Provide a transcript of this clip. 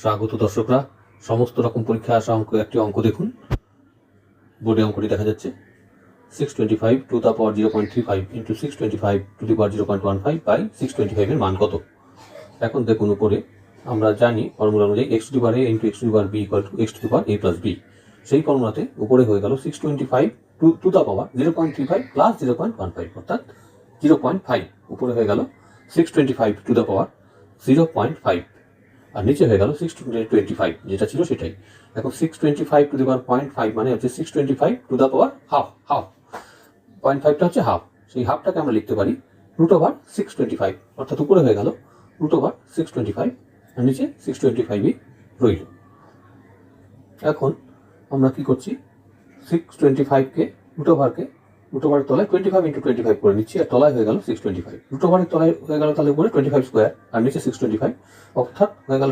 স্বাগত দর্শকরা। সমস্ত রকম পরীক্ষায় আসা একটি অঙ্ক দেখুন। বোর্ডে অঙ্কটি দেখা যাচ্ছে 625 to the power 0.35 into 625 to the power 0.15 by 625 এর মান কত। এখন দেখুন উপরে আমরা জানি ফর্মুলা অনুযায়ী x two the power a into x two the power b equal to x two the power a plus b। সেই ফর্মুলাতে উপরে হয়ে গেল 625 টু দ্য পাওয়ার 0.35 প্লাস 0.15 অর্থাৎ 0.5। উপরে হয়ে গেল 625 টু দ্য পাওয়ার 0.5 আর নিচে হয়ে গেল 625 যেটা ছিল সেটাই। এখন 625 টু দি পাওয়ার 0.5 মানে হচ্ছে 625 টু দ্য পাওয়ার হাফ। 0.5টা হচ্ছে হাফ, সেই হাফটাকে আমরা লিখতে পারি রুট ওভার 625, অর্থাৎ উপরে হয়ে গেল রুট ওভার 625 আর নিচে 625ই রইল। এখন আমরা কি করছি, 625কে রুট ওভারের তলায় 25 ইন্টু 25 করে নিচ্ছি, আর তলায় হয়ে গেল 625। রুট ওভারের তলায় হয়ে গেল তাহলে উপরে 25 স্কোয়ার আর নিচে 625, অর্থাৎ হয়ে গেল